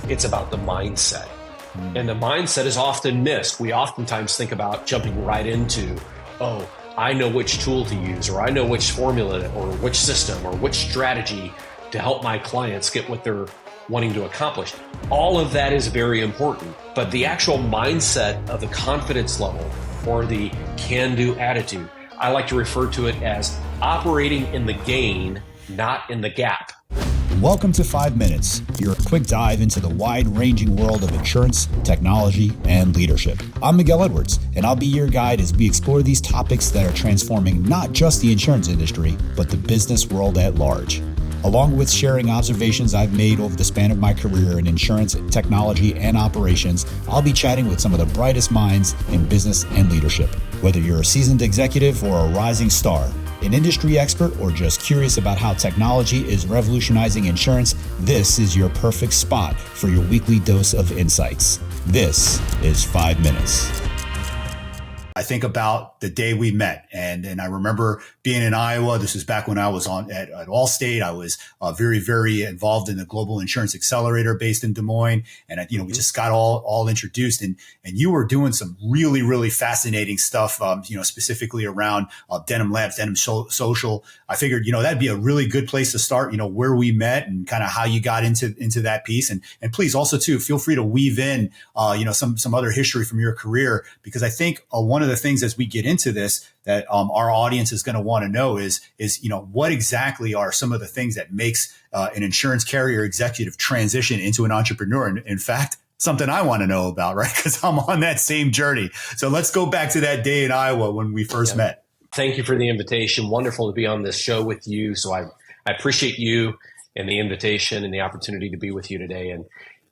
It's about the mindset. And the mindset is often missed. We oftentimes think about jumping right into, oh, I know which tool to use, or I know which formula or which system or which strategy to help my clients get what they're wanting to accomplish. All of that is very important, but the actual mindset of the confidence level or the can-do attitude, I like to refer to it as operating in the gain, not in the gap. Welcome to 5 Minutes, your quick dive into the wide-ranging world of insurance, technology, and leadership. I'm Miguel Edwards, and I'll be your guide as we explore these topics that are transforming not just the insurance industry, but the business world at large. Along with sharing observations I've made over the span of my career in insurance, technology, and operations, I'll be chatting with some of the brightest minds in business and leadership. Whether you're a seasoned executive or a rising star, an industry expert, or just curious about how technology is revolutionizing insurance, this is your perfect spot for your weekly dose of insights. This is 5 Minutes. I think about the day we met, and I remember being in Iowa. This was back when I was at Allstate. I was very, very involved in the Global Insurance Accelerator based in Des Moines, and we just got all introduced. And you were doing some really, really fascinating stuff. Specifically around Denim Labs, Denim Social. I figured that'd be a really good place to start. Where we met and kind of how you got into that piece. And please also too feel free to weave in some other history from your career, because I think one of the things as we get into this that our audience is going to want to know is what exactly are some of the things that makes an insurance carrier executive transition into an entrepreneur. And in fact, something I want to know about, right? Because I'm on that same journey. So let's go back to that day in Iowa when we first met. Thank you for the invitation. Wonderful to be on this show with you. So I appreciate you and the invitation and the opportunity to be with you today.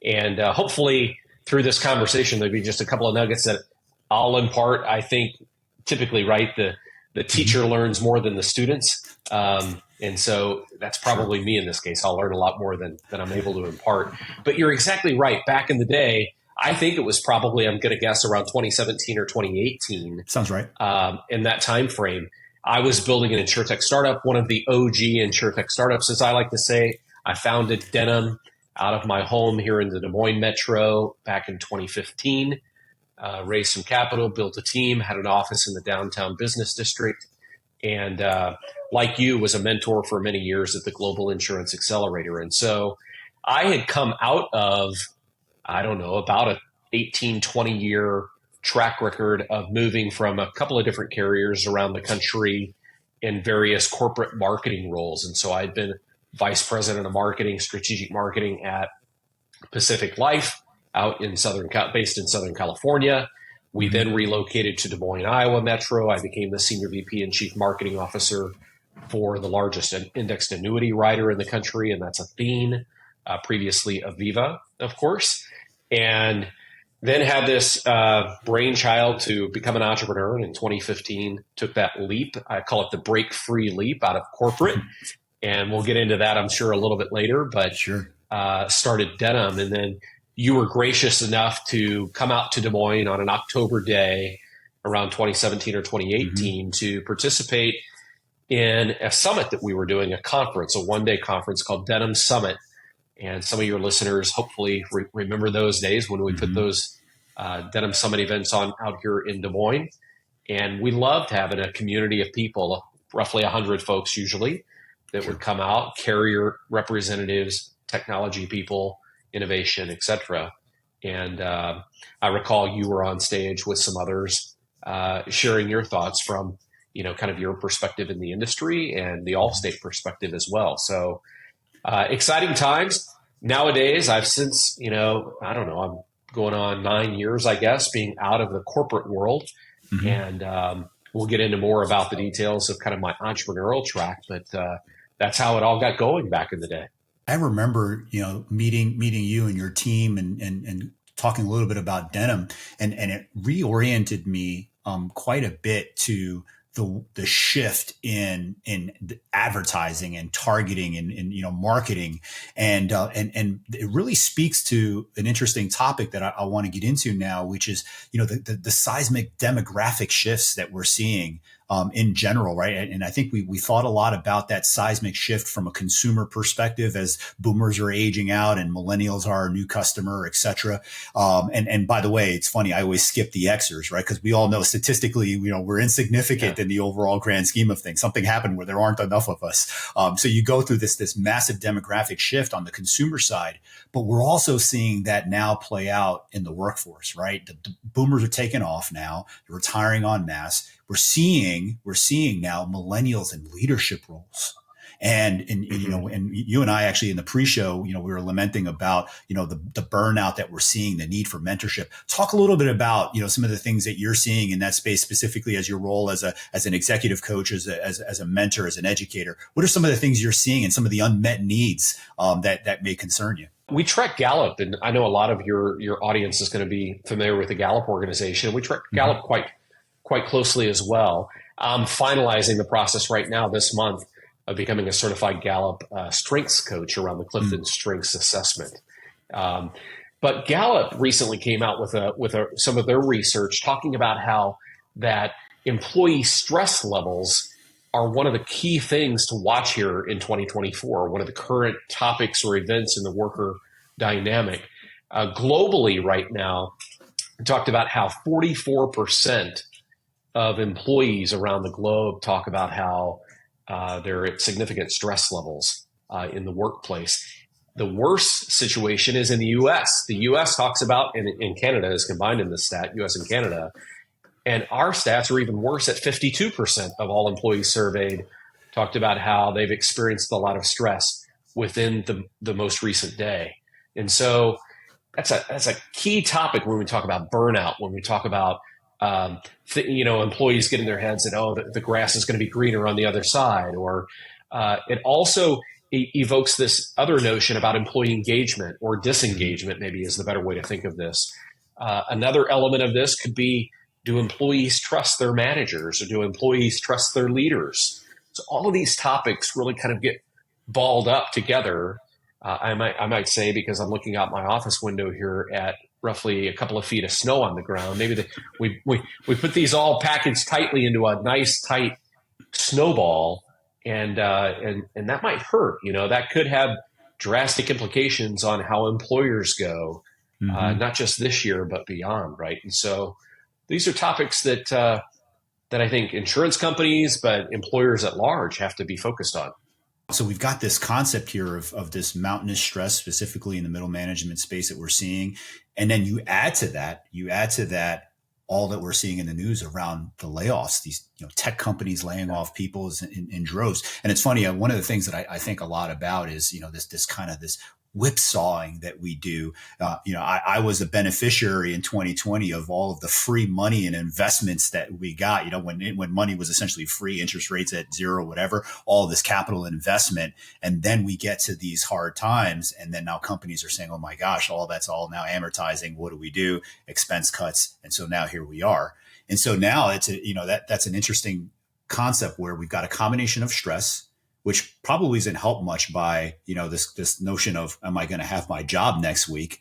And hopefully through this conversation, there'll be just a couple of nuggets that I'll impart. I think typically, right, the teacher learns more than the students. And so that's probably me in this case. I'll learn a lot more than I'm able to impart. But you're exactly right. Back in the day, I think it was probably, I'm going to guess, around 2017 or 2018. Sounds right. In that time frame, I was building an insurtech startup, one of the OG insurtech startups, as I like to say. I founded Denim out of my home here in the Des Moines Metro back in 2015. Raised some capital, built a team, had an office in the downtown business district, and like you, was a mentor for many years at the Global Insurance Accelerator. And so I had come out of, about an 18, 20-year track record of moving from a couple of different carriers around the country in various corporate marketing roles. And so I'd been vice president of marketing, strategic marketing at Pacific Life, based in Southern California. We then relocated to Des Moines, Iowa Metro. I became the senior VP and chief marketing officer for the largest indexed annuity writer in the country, and that's Athene, previously Aviva, of course. And then had this brainchild to become an entrepreneur. And in 2015, took that leap. I call it the break-free leap out of corporate. And we'll get into that, I'm sure, a little bit later. But sure. Started Denim, and then you were gracious enough to come out to Des Moines on an October day around 2017 or 2018 to participate in a summit that we were doing, a conference, a one-day conference called Denim Summit. And some of your listeners hopefully remember those days when we put those Denim Summit events on out here in Des Moines. And we loved having a community of people, roughly 100 folks usually, that would come out, carrier representatives, technology people, innovation, etc. And I recall you were on stage with some others sharing your thoughts from, kind of your perspective in the industry and the Allstate perspective as well. So exciting times. Nowadays, I've since, I'm going on 9 years, I guess, being out of the corporate world. And we'll get into more about the details of kind of my entrepreneurial track, but that's how it all got going back in the day. I remember, meeting you and your team and talking a little bit about Denim, and it reoriented me quite a bit to the shift in advertising and targeting and marketing, and it really speaks to an interesting topic that I want to get into now, which is the seismic demographic shifts that we're seeing in general, right? And I think we thought a lot about that seismic shift from a consumer perspective as boomers are aging out and millennials are our new customer, et cetera. And by the way, it's funny, I always skip the Xers, right? Because we all know statistically, we're insignificant in the overall grand scheme of things. Something happened where there aren't enough of us. So you go through this massive demographic shift on the consumer side, but we're also seeing that now play out in the workforce, right? The boomers are taking off now, they're retiring en masse. We're seeing now millennials in leadership roles. And you and I actually in the pre-show, we were lamenting about, the burnout that we're seeing, the need for mentorship. Talk a little bit about, some of the things that you're seeing in that space, specifically as your role as an executive coach, as a mentor, as an educator. What are some of the things you're seeing and some of the unmet needs that may concern you? We track Gallup, and I know a lot of your audience is going to be familiar with the Gallup organization. We track Gallup quite closely as well. I'm finalizing the process right now this month of becoming a certified Gallup strengths coach around the Clifton Strengths Assessment. But Gallup recently came out with some of their research talking about how that employee stress levels are one of the key things to watch here in 2024, one of the current topics or events in the worker dynamic. Globally right now, we talked about how 44% of employees around the globe talk about how they're at significant stress levels in the workplace. The worst situation is in the U.S. The U.S. talks about, and Canada is combined in this stat, U.S. and Canada, and our stats are even worse at 52% of all employees surveyed talked about how they've experienced a lot of stress within the most recent day. And so that's a key topic when we talk about burnout, when we talk about employees getting their heads that, the grass is going to be greener on the other side. Or it also evokes this other notion about employee engagement or disengagement, maybe is the better way to think of this. Another element of this could be, do employees trust their managers or do employees trust their leaders? So all of these topics really kind of get balled up together. I might say, because I'm looking out my office window here at roughly a couple of feet of snow on the ground. Maybe we put these all packaged tightly into a nice tight snowball, and that might hurt. That could have drastic implications on how employers go, not just this year but beyond, right? And so these are topics that I think insurance companies, but employers at large have to be focused on. So we've got this concept here of this mountainous stress, specifically in the middle management space that we're seeing. And then you add to that all that we're seeing in the news around the layoffs, these tech companies laying off people in droves. And it's funny, one of the things that I think a lot about is, this kind of this whipsawing that we do. I was a beneficiary in 2020 of all of the free money and investments that we got, when money was essentially free, interest rates at zero, whatever, all this capital investment. And then we get to these hard times. And then now companies are saying, oh my gosh, that's all now amortizing. What do we do? Expense cuts. And so now here we are. And so now it's that's an interesting concept where we've got a combination of stress, which probably isn't helped much by, this notion of, am I going to have my job next week,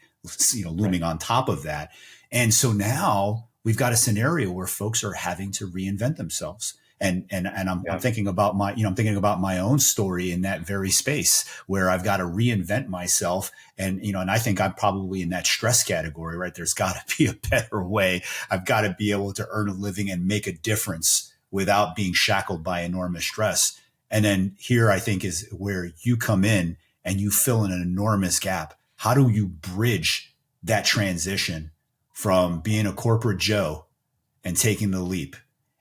looming on top of that. And so now we've got a scenario where folks are having to reinvent themselves. And I'm thinking about my own story in that very space where I've got to reinvent myself. And I think I'm probably in that stress category, right? There's got to be a better way. I've got to be able to earn a living and make a difference without being shackled by enormous stress. And then here, I think, is where you come in and you fill in an enormous gap. How do you bridge that transition from being a corporate Joe and taking the leap?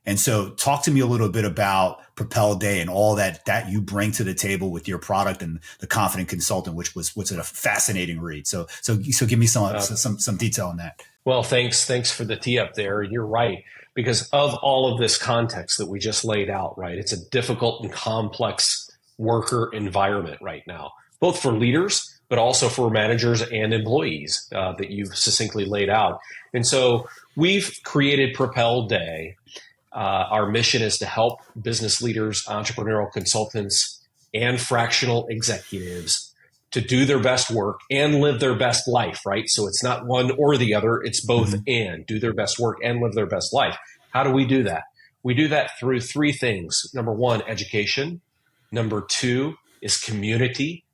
And so talk to me a little bit about Propel Day and all that you bring to the table with your product and the Confident Consultant, which was a fascinating read. So give me some detail on that. Well, thanks for the tee up there. You're right. Because of all of this context that we just laid out, right? It's a difficult and complex worker environment right now, both for leaders, but also for managers and employees that you've succinctly laid out. And so we've created Propel Day. Our mission is to help business leaders, entrepreneurial consultants, and fractional executives to do their best work and live their best life, right? So it's not one or the other, it's both and do their best work and live their best life. How do we do that? we do that through three things. Number one, education. Number two is community.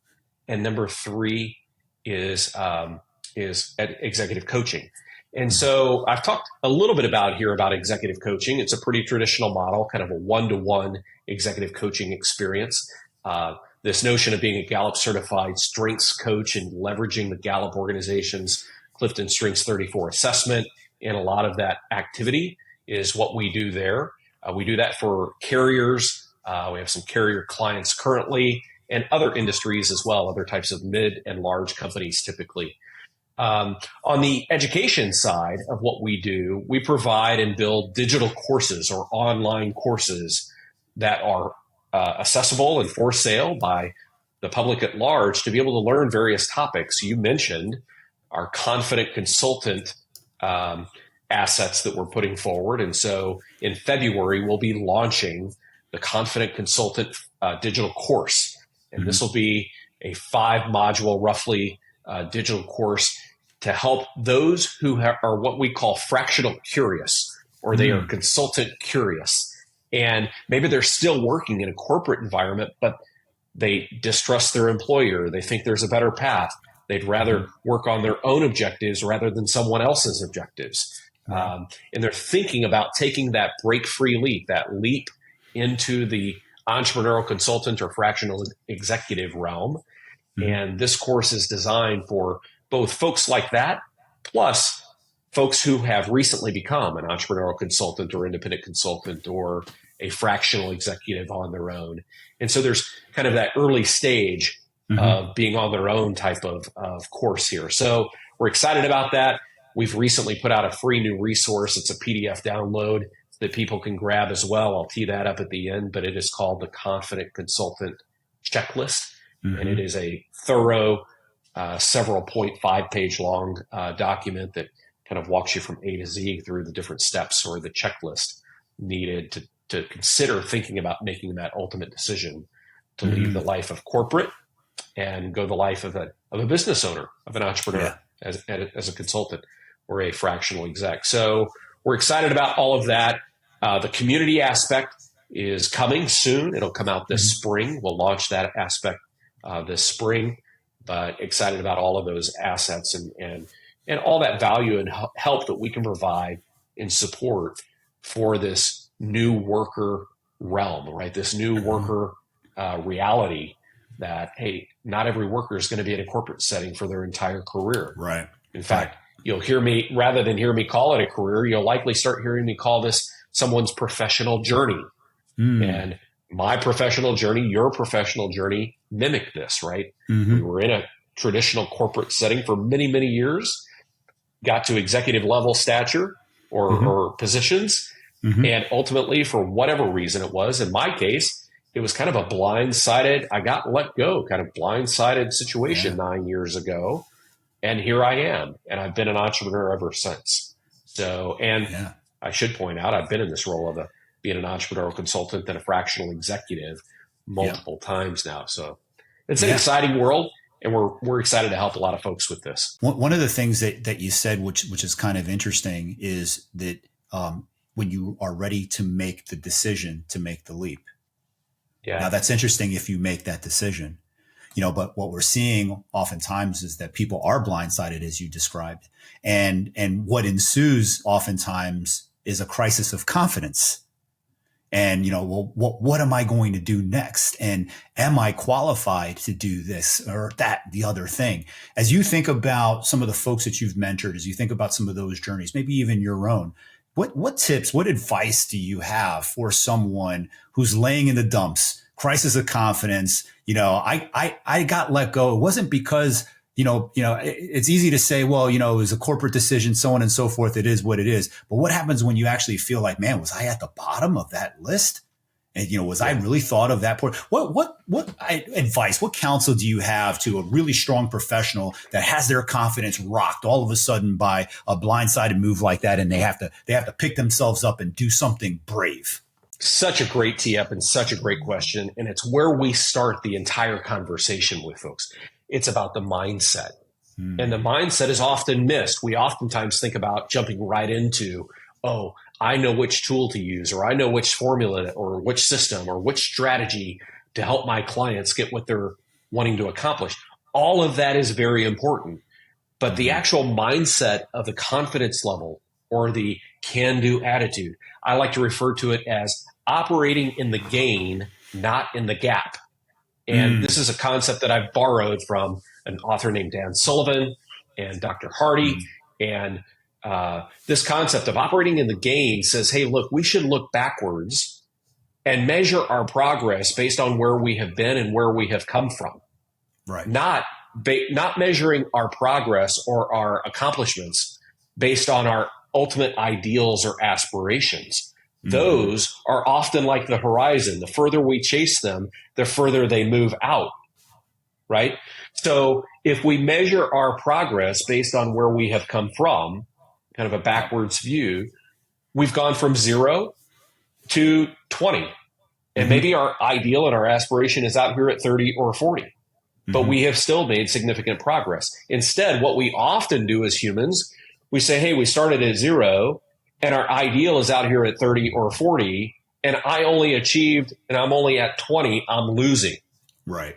And number three is executive coaching. And so I've talked a little bit about executive coaching. It's a pretty traditional model, kind of a one-to-one executive coaching experience. This notion of being a Gallup certified strengths coach and leveraging the Gallup organization's Clifton Strengths 34 assessment and a lot of that activity is what we do there. We do that for carriers. We have some carrier clients currently and other industries as well, other types of mid and large companies typically. On the education side of what we do, we provide and build digital courses or online courses that are accessible and for sale by the public at large to be able to learn various topics. You mentioned our confident consultant assets that we're putting forward. And so in February, we'll be launching the Confident Consultant digital course. And this will be a 5-module, roughly, digital course to help those who are what we call fractional curious, or they are consultant curious. And maybe they're still working in a corporate environment, but they distrust their employer. They think there's a better path. They'd rather work on their own objectives rather than someone else's objectives. And they're thinking about taking that break-free leap, that leap into the entrepreneurial consultant or fractional executive realm. And this course is designed for both folks like that, plus folks who have recently become an entrepreneurial consultant or independent consultant or a fractional executive on their own. And so there's kind of that early stage of being on their own type of course here. So we're excited about that. We've recently put out a free new resource. It's a PDF download that people can grab as well. I'll tee that up at the end, but it is called the Confident Consultant Checklist. And it is a thorough, several 5-page long document that kind of walks you from A to Z through the different steps or the checklist needed to consider thinking about making that ultimate decision to leave the life of corporate and go the life of a business owner, of an entrepreneur as a consultant or a fractional exec. So we're excited about all of that. The community aspect is coming soon. It'll come out this spring. We'll launch that aspect this spring, but excited about all of those assets and all that value and help that we can provide in support for this new worker realm, right? This new worker reality that, hey, not every worker is going to be in a corporate setting for their entire career. Right. In fact, you'll hear me, rather than hear me call it a career, you'll likely start hearing me call this someone's professional journey. And my professional journey, your professional journey mimic this, right? We were in a traditional corporate setting for many, many years, got to executive level stature or positions. And ultimately, for whatever reason it was, in my case, it was kind of a blindsided, I got let go, kind of blindsided situation 9 years ago. And here I am. And I've been an entrepreneur ever since. So, and I should point out, I've been in this role of being an entrepreneurial consultant and a fractional executive multiple times now. So it's an exciting world. And we're excited to help a lot of folks with this. One of the things that you said, which is kind of interesting, is that when you are ready to make the decision to make the leap. Now that's interesting if you make that decision, but what we're seeing oftentimes is that people are blindsided, as you described. And what ensues oftentimes is a crisis of confidence. And, what am I going to do next? And am I qualified to do this or that, the other thing? As you think about some of the folks that you've mentored, as you think about some of those journeys, maybe even your own, what tips, what advice do you have for someone who's laying in the dumps, crisis of confidence? I got let go. It wasn't because, it's easy to say, well, it was a corporate decision, so on and so forth. It is what it is. But what happens when you actually feel like, man, was I at the bottom of that list? And, was I really thought of that point? What advice, what counsel do you have to a really strong professional that has their confidence rocked all of a sudden by a blindsided move like that, and they have to pick themselves up and do something brave? Such a great tee up and such a great question. And it's where we start the entire conversation with folks. It's about the mindset. And the mindset is often missed. We oftentimes think about jumping right into, oh, I know which tool to use, or I know which formula or which system or which strategy to help my clients get what they're wanting to accomplish. All of that is very important. But the actual mindset of the confidence level or the can-do attitude, I like to refer to it as operating in the gain, not in the gap. And this is a concept that I've borrowed from an author named Dan Sullivan and Dr. Hardy. And this concept of operating in the gain says, hey, look, we should look backwards and measure our progress based on where we have been and where we have come from. Right. Not measuring our progress or our accomplishments based on our ultimate ideals or aspirations. Those are often like the horizon. The further we chase them, the further they move out, right? So if we measure our progress based on where we have come from, kind of a backwards view, we've gone from 0 to 20. And maybe our ideal and our aspiration is out here at 30 or 40. But we have still made significant progress. Instead, what we often do as humans, we say, hey, we started at 0 and our ideal is out here at 30 or 40, and I only achieved, and I'm only at 20, I'm losing. Right.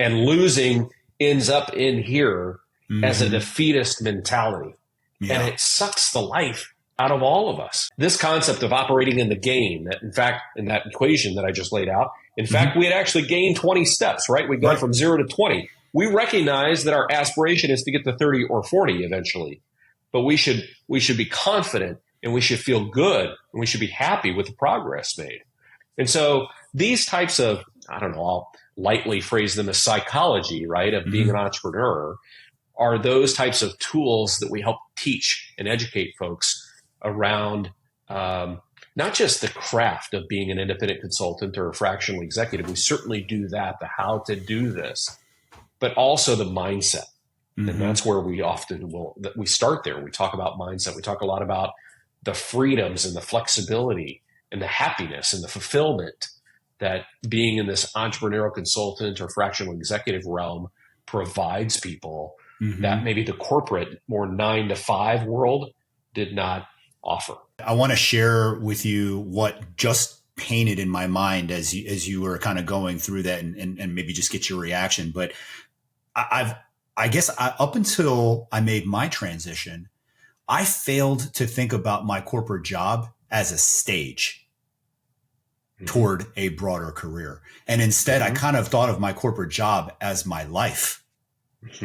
And losing ends up in here as a defeatist mentality. Yeah. And it sucks the life out of all of us. This concept of operating in the gain, that in fact, in that equation that I just laid out, in fact, we had actually gained 20 steps, right? We've gone from 0 to 20. We recognize that our aspiration is to get to 30 or 40 eventually, but we should be confident and we should feel good and we should be happy with the progress made. And so these types of, I don't know, I'll lightly phrase them as psychology, right, of being an entrepreneur, are those types of tools that we help teach and educate folks around not just the craft of being an independent consultant or a fractional executive. We certainly do that, the how to do this, but also the mindset. And that's where we often we start there. We talk about mindset. We talk a lot about the freedoms and the flexibility and the happiness and the fulfillment that being in this entrepreneurial consultant or fractional executive realm provides people that maybe the corporate, more 9-to-5 world did not offer. I want to share with you what just painted in my mind as you were kind of going through that and maybe just get your reaction. But I guess up until I made my transition, I failed to think about my corporate job as a stage toward a broader career. And instead, I kind of thought of my corporate job as my life.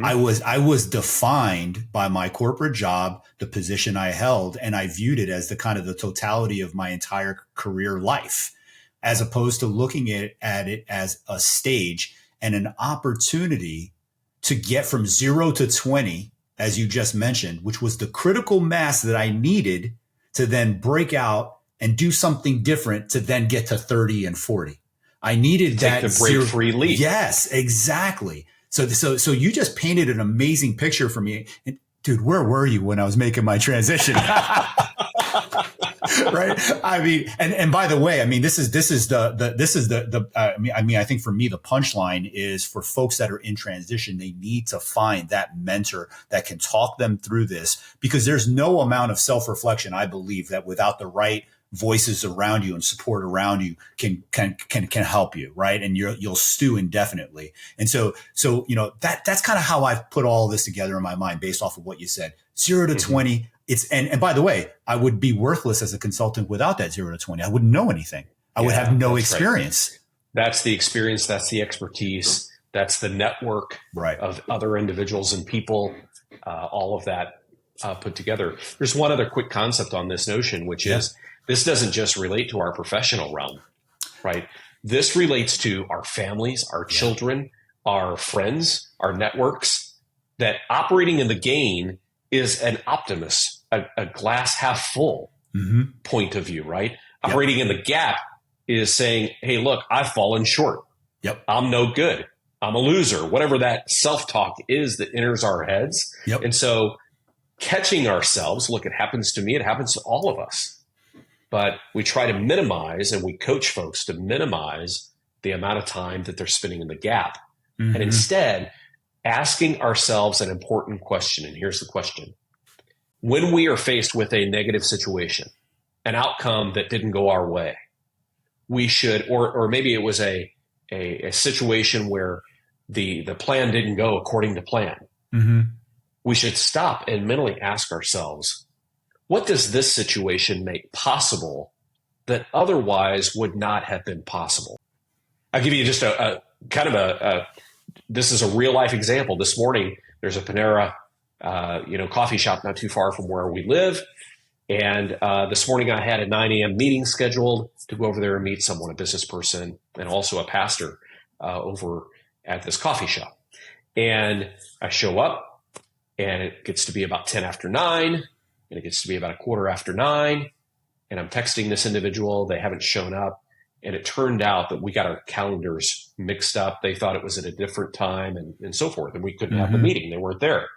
I was defined by my corporate job, the position I held, and I viewed it as the kind of the totality of my entire career life, as opposed to looking at it as a stage and an opportunity to get from 0 to 20, as you just mentioned, which was the critical mass that I needed to then break out and do something different to then get to 30 and 40. I needed Take that the break-free leap. Yes, exactly. So you just painted an amazing picture for me. And dude, where were you when I was making my transition? Right. I mean, and by the way, I mean, I think for me, the punchline is for folks that are in transition, they need to find that mentor that can talk them through this, because there's no amount of self-reflection, I believe, that without the right voices around you and support around you can help you. Right. And you'll stew indefinitely. And so, that's kind of how I've put all this together in my mind based off of what you said. 0 to 20. And by the way, I would be worthless as a consultant without that 0 to 20. I wouldn't know anything. I would have no experience. Right. That's the experience. That's the expertise. That's the network of other individuals and people, all of that put together. There's one other quick concept on this notion, which is this doesn't just relate to our professional realm, right? This relates to our families, our children, our friends, our networks, that operating in the gain is an optimist, a glass half full point of view, right? Operating in the gap is saying, hey, look, I've fallen short. I'm no good. I'm a loser, whatever that self-talk is that enters our heads. And so catching ourselves, look, it happens to me, it happens to all of us. But we try to minimize, and we coach folks to minimize the amount of time that they're spending in the gap. And instead, asking ourselves an important question. And here's the question. When we are faced with a negative situation, an outcome that didn't go our way, we should, or maybe it was a situation where the plan didn't go according to plan. Mm-hmm. We should stop and mentally ask ourselves, what does this situation make possible that otherwise would not have been possible? I'll give you just a kind of this is a real life example. This morning, there's a Panera, coffee shop not too far from where we live. And this morning I had a 9 a.m. meeting scheduled to go over there and meet someone, a business person, and also a pastor over at this coffee shop. And I show up, and it gets to be about 10 after 9, and it gets to be about a quarter after 9, and I'm texting this individual. They haven't shown up, and it turned out that we got our calendars mixed up. They thought it was at a different time and so forth, and we couldn't have the meeting. They weren't there.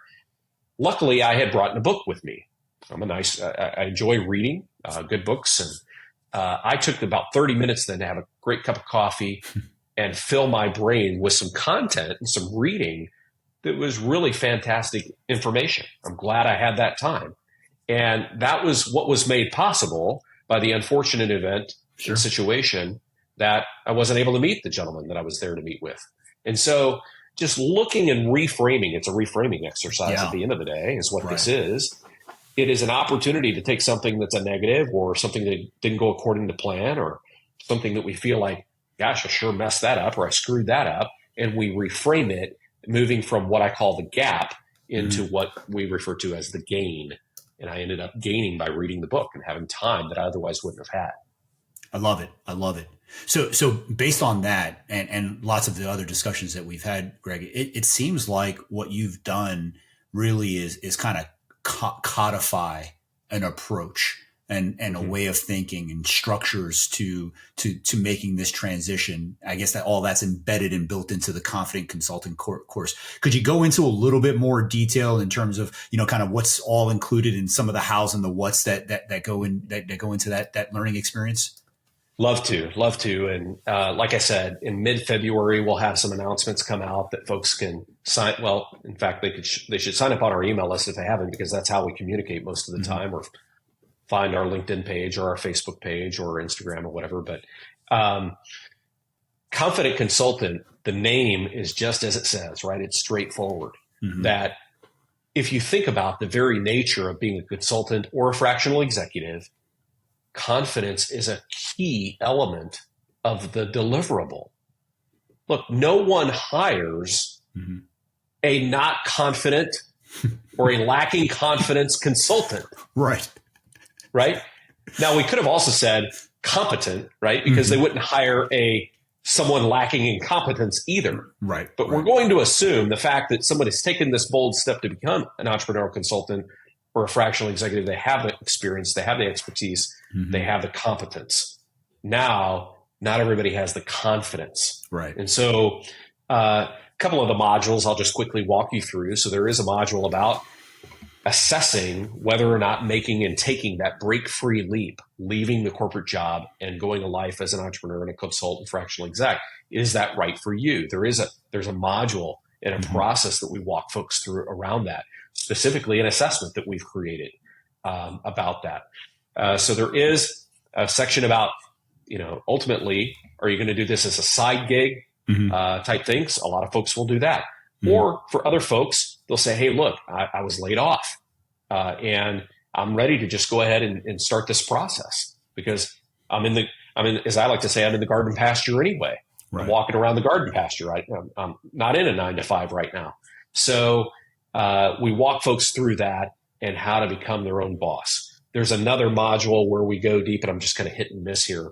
Luckily, I had brought a book with me. I enjoy reading good books, and I took about 30 minutes then to have a great cup of coffee and fill my brain with some content and some reading that was really fantastic information. I'm glad I had that time. And that was what was made possible by the unfortunate event and situation that I wasn't able to meet the gentleman that I was there to meet with. And so just looking and reframing, it's a reframing exercise at the end of the day is what this is. It is an opportunity to take something that's a negative or something that didn't go according to plan or something that we feel like, gosh, I sure messed that up or I screwed that up. And we reframe it, moving from what I call the gap into what we refer to as the gain. And I ended up gaining by reading the book and having time that I otherwise wouldn't have had. I love it. I love it. So based on that and lots of the other discussions that we've had, Greg, it seems like what you've done really is kind of codify an approach and a way of thinking and structures to making this transition. I guess that all that's embedded and built into the Confident Consulting course. Could you go into a little bit more detail in terms of, kind of what's all included in some of the hows and the what's that go into that learning experience? Love to. And like I said, in mid-February, we'll have some announcements come out that folks can sign. Well, in fact, they should sign up on our email list if they haven't, because that's how we communicate most of the time, or find our LinkedIn page or our Facebook page or Instagram or whatever. But Confident Consultant, the name is just as it says, right? It's straightforward. That if you think about the very nature of being a consultant or a fractional executive, confidence is a key element of the deliverable. Look, no one hires a not confident or a lacking confidence consultant. Right. Now, we could have also said competent, right? Because they wouldn't hire someone lacking in competence either. Right. But we're going to assume the fact that somebody's taken this bold step to become an entrepreneurial consultant or a fractional executive, they have the experience, they have the expertise, they have the competence. Now, not everybody has the confidence. Right. And so a couple of the modules I'll just quickly walk you through. So there is a module about assessing whether or not making and taking that break-free leap, leaving the corporate job and going to life as an entrepreneur and a consultant, fractional exec. Is that right for you? There's a module and a process that we walk folks through around that, specifically an assessment that we've created about that. So there is a section about, ultimately, are you going to do this as a side gig type things? A lot of folks will do that. Or for other folks, they'll say, hey, look, I was laid off and I'm ready to just go ahead and start this process because I'm as I like to say, I'm in the garden pasture anyway. Right. I'm walking around the garden pasture. Right? I'm not in a 9-to-5 right now. So we walk folks through that and how to become their own boss. There's another module where we go deep, and I'm just kind of hit and miss here,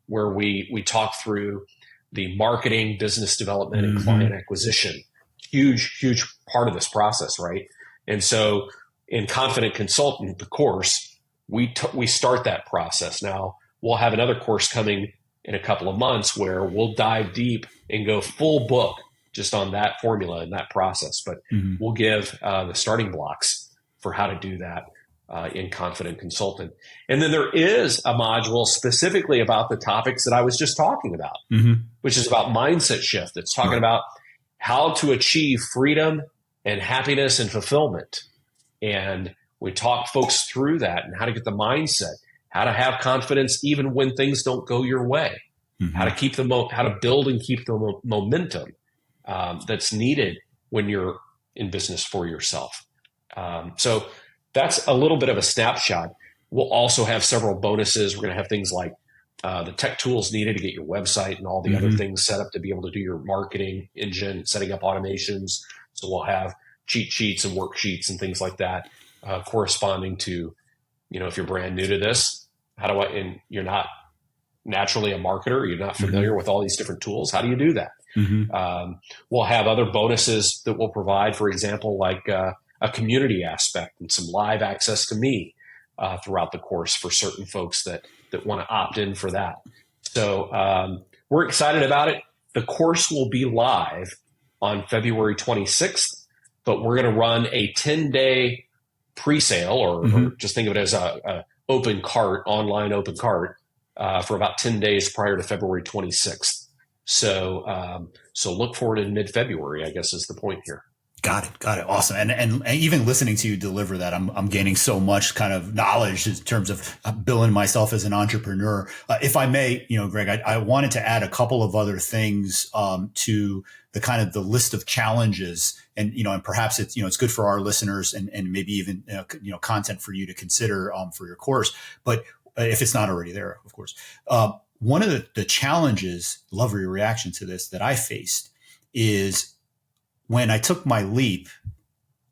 where we talk through the marketing, business development, and client acquisition. Huge part of this process, right? And so in Confident Consultant, the course, we start that process. Now, we'll have another course coming in a couple of months where we'll dive deep and go full book just on that formula and that process. But we'll give the starting blocks for how to do that in Confident Consultant. And then there is a module specifically about the topics that I was just talking about, which is about mindset shift. It's talking about how to achieve freedom and happiness and fulfillment. And we talk folks through that and how to get the mindset. how to have confidence even when things don't go your way, how to keep how to build and keep the momentum that's needed when you're in business for yourself. So that's a little bit of a snapshot. We'll also have several bonuses. We're going to have things like the tech tools needed to get your website and all the other things set up to be able to do your marketing engine, setting up automations. So we'll have cheat sheets and worksheets and things like that corresponding to, if you're brand new to this, and you're not naturally a marketer, you're not familiar with all these different tools, how do you do that? We'll have other bonuses that we'll provide, for example, like a community aspect and some live access to me throughout the course for certain folks that want to opt in for that. So we're excited about it. The course will be live on February 26th, but we're going to run a 10-day pre-sale or just think of it as a online open cart for about 10 days prior to February 26th. So look forward in mid-February, I guess is the point here. Got it. Awesome. And even listening to you deliver that, I'm gaining so much kind of knowledge in terms of building myself as an entrepreneur. If I may, Greg, I wanted to add a couple of other things to the kind of the list of challenges, and perhaps it's good for our listeners and maybe even content for you to consider for your course. But if it's not already there, of course, one of the challenges, love your reaction to this, that I faced is when I took my leap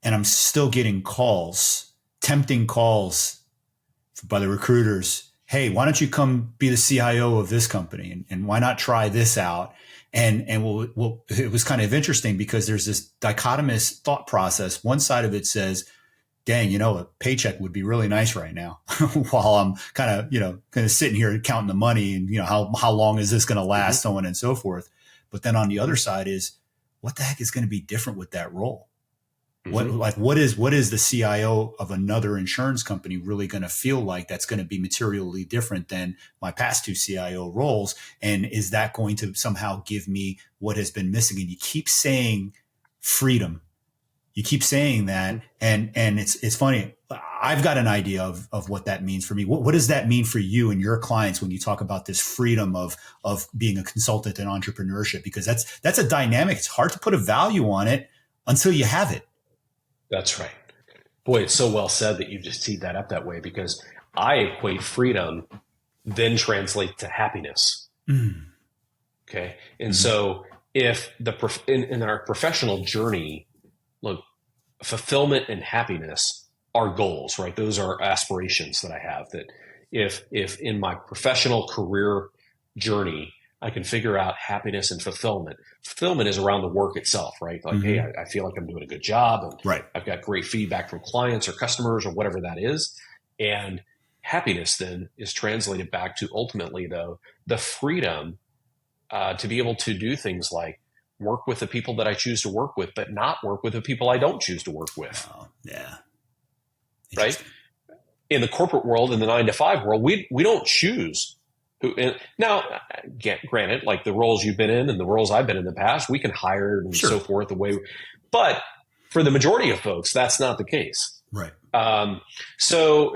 and I'm still getting tempting calls by the recruiters. Hey, why don't you come be the CIO of this company? And why not try this out? And it was kind of interesting because there's this dichotomous thought process. One side of it says, dang, a paycheck would be really nice right now while I'm kind of sitting here counting the money and, how long is this going to last, so on and so forth. But then on the other side is, what the heck is going to be different with that role? What is the CIO of another insurance company really going to feel like that's going to be materially different than my past two CIO roles? And is that going to somehow give me what has been missing? And you keep saying freedom. You keep saying that. And it's funny. I've got an idea of what that means for me. What does that mean for you and your clients when you talk about this freedom of being a consultant and entrepreneurship? Because that's a dynamic. It's hard to put a value on it until you have it. That's right. Boy, it's so well said that you just teed that up that way, because I equate freedom then translate to happiness. Okay. And so if in our professional journey, look, fulfillment and happiness are goals, right? Those are aspirations that I have, that if in my professional career journey, I can figure out happiness and fulfillment. Fulfillment is around the work itself, right? Like, hey, I feel like I'm doing a good job, and right. I've got great feedback from clients or customers or whatever that is. And happiness then is translated back to ultimately, though, the freedom to be able to do things like work with the people that I choose to work with, but not work with the people I don't choose to work with. Oh, yeah. Right? In the corporate world, in the 9-to-5 world, we don't choose who. Now, granted, like the roles you've been in and the roles I've been in the past, we can hire and so forth but for the majority of folks, that's not the case. Right. So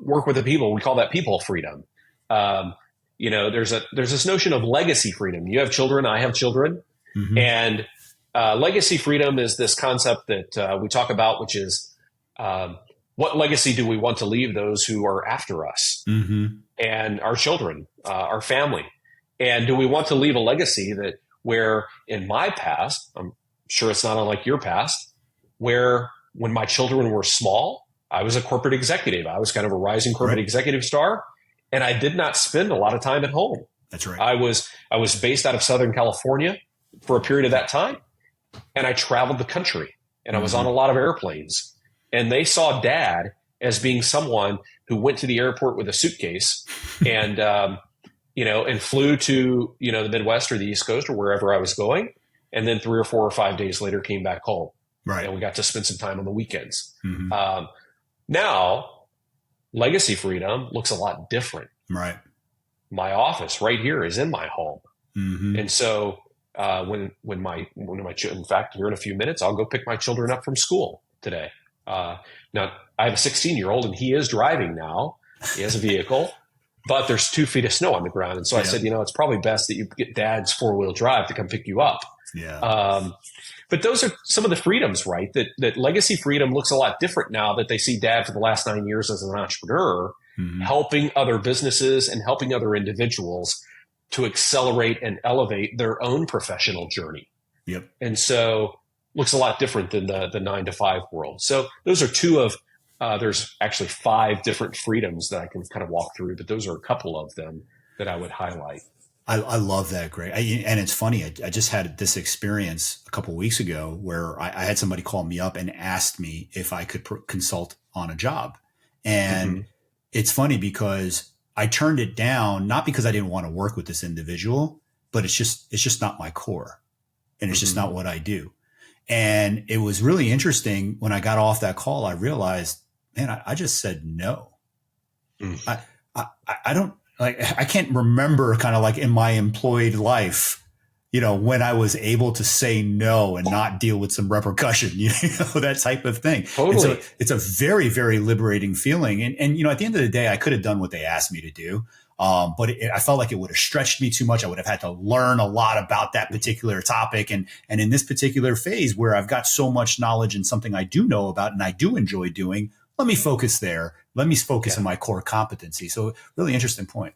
work with the people. We call that people freedom. There's this notion of legacy freedom. You have children, I have children. And legacy freedom is this concept that we talk about, which is what legacy do we want to leave those who are after us and our children, our family? And do we want to leave a legacy that where in my past, I'm sure it's not unlike your past, where when my children were small, I was a corporate executive. I was kind of a rising corporate executive star, and I did not spend a lot of time at home. That's right. I was based out of Southern California for a period of that time, and I traveled the country, and I was on a lot of airplanes. And they saw Dad as being someone who went to the airport with a suitcase and, and flew to, the Midwest or the East Coast or wherever I was going. And then 3 or 4 or 5 days later came back home. Right. And we got to spend some time on the weekends. Now, legacy freedom looks a lot different. Right. My office right here is in my home. And so when my in fact, here in a few minutes, I'll go pick my children up from school today. Now I have a 16-year-old and he is driving now. He has a vehicle, but there's 2 feet of snow on the ground. And so I said, it's probably best that you get dad's 4-wheel drive to come pick you up. Yeah. But those are some of the freedoms, right? That legacy freedom looks a lot different now that they see dad for the last 9 years as an entrepreneur, helping other businesses and helping other individuals to accelerate and elevate their own professional journey. Yep. And so looks a lot different than the 9-to-5 world. So those are 2 of, there's actually 5 different freedoms that I can kind of walk through, but those are a couple of them that I would highlight. I love that, Greg. And it's funny. I just had this experience a couple of weeks ago where I had somebody call me up and asked me if I could consult on a job. And it's funny because I turned it down, not because I didn't want to work with this individual, but it's just not my core. And it's just not what I do. And it was really interesting when I got off that call, I realized, man, I just said no. I don't, like, I can't remember kind of like in my employed life, when I was able to say no and not deal with some repercussion, that type of thing. Totally. It's a very, very liberating feeling. And, at the end of the day, I could have done what they asked me to do. But I felt like it would have stretched me too much. I would have had to learn a lot about that particular topic. And in this particular phase where I've got so much knowledge and something I do know about and I do enjoy doing, let me focus there. Let me focus on my core competency. So really interesting point.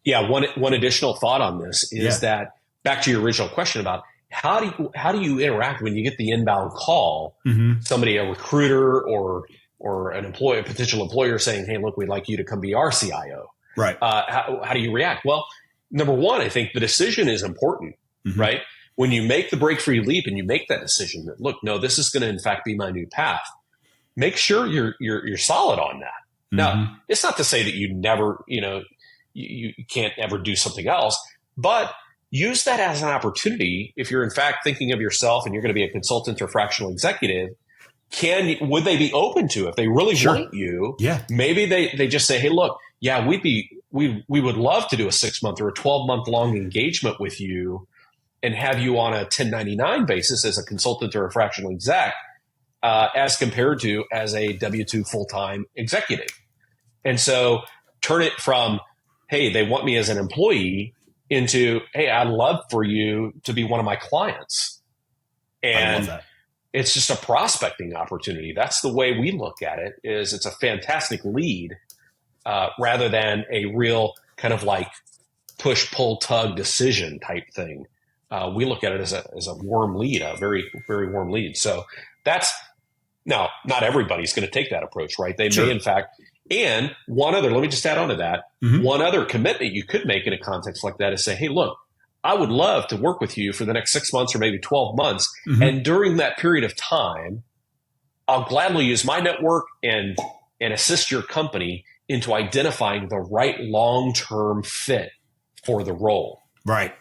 Yeah. One additional thought on this is that back to your original question about how do you interact when you get the inbound call, somebody, a recruiter or an employee, a potential employer saying, hey, look, we'd like you to come be our CIO. Right. How do you react? Well, number one, I think the decision is important, right? When you make the break-free leap and you make that decision that, look, no, this is going to in fact be my new path. Make sure you're solid on that. Now, it's not to say that you never, you can't ever do something else, but use that as an opportunity. If you're in fact thinking of yourself and you're going to be a consultant or fractional executive, would they be open to, if they really want you? Yeah. Maybe they just say, hey, look, yeah, we would love to do a 6-month or a 12-month long engagement with you and have you on a 1099 basis as a consultant or a fractional exec, as compared to as a W-2 full-time executive. And so turn it from, hey, they want me as an employee into, hey, I'd love for you to be one of my clients. And I love that. It's just a prospecting opportunity. That's the way we look at it. Is it's a fantastic lead, rather than a real kind of like push, pull, tug decision type thing. We look at it as a warm lead, a very, very warm lead. So that's, now not everybody's going to take that approach, right? They may in fact, and one other, let me just add on to that. One other commitment you could make in a context like that is say, hey, look, I would love to work with you for the next 6 months or maybe 12 months. And during that period of time, I'll gladly use my network and assist your company into identifying the right long-term fit for the role. Right.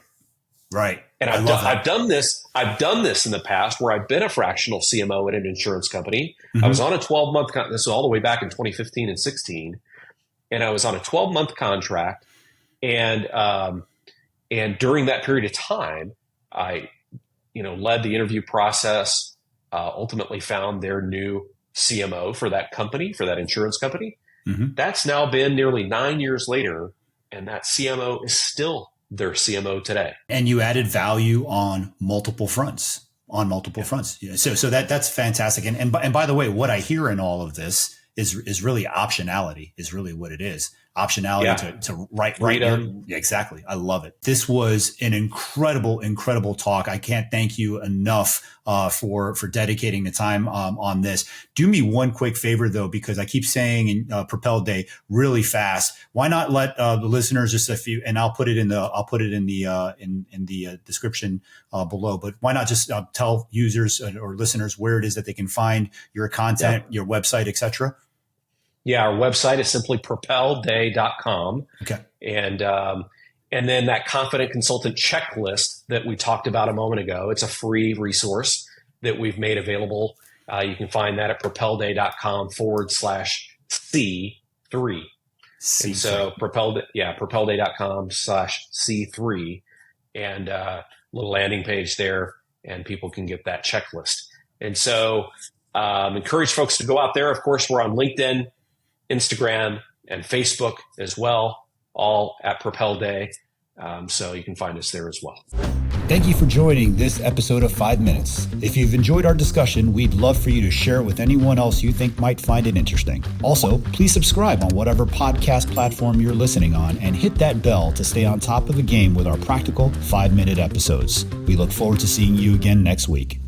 Right. And I've done this in the past where I've been a fractional CMO at an insurance company. I was on a 12-month, this was all the way back in 2015 and 16. And I was on a 12-month contract. And during that period of time, I, led the interview process, ultimately found their new CMO for that company, for that insurance company. That's now been nearly 9 years later, and that CMO is still their CMO today. And you added value on multiple fronts, Yeah, so that's fantastic. And by the way, what I hear in all of this is really optionality, is really what it is. Optionality to write freedom. Yeah, exactly. I love it. This was an incredible talk. I can't thank you enough for dedicating the time on this. Do me one quick favor though, because I keep saying in Propel Day really fast. Why not let the listeners just a few, and I'll put it in the description below. But why not just tell users or listeners where it is that they can find your content, your website, etc. Yeah, our website is simply propelday.com. Okay. And then that confident consultant checklist that we talked about a moment ago, it's a free resource that we've made available. You can find that at propelday.com/C3. And so propelday.com/C3, and little landing page there, and people can get that checklist. And so encourage folks to go out there. Of course, we're on LinkedIn, Instagram, and Facebook as well, all at Propel Day. So you can find us there as well. Thank you for joining this episode of 5 Minutes. If you've enjoyed our discussion, we'd love for you to share it with anyone else you think might find it interesting. Also, please subscribe on whatever podcast platform you're listening on and hit that bell to stay on top of the game with our practical 5-minute episodes. We look forward to seeing you again next week.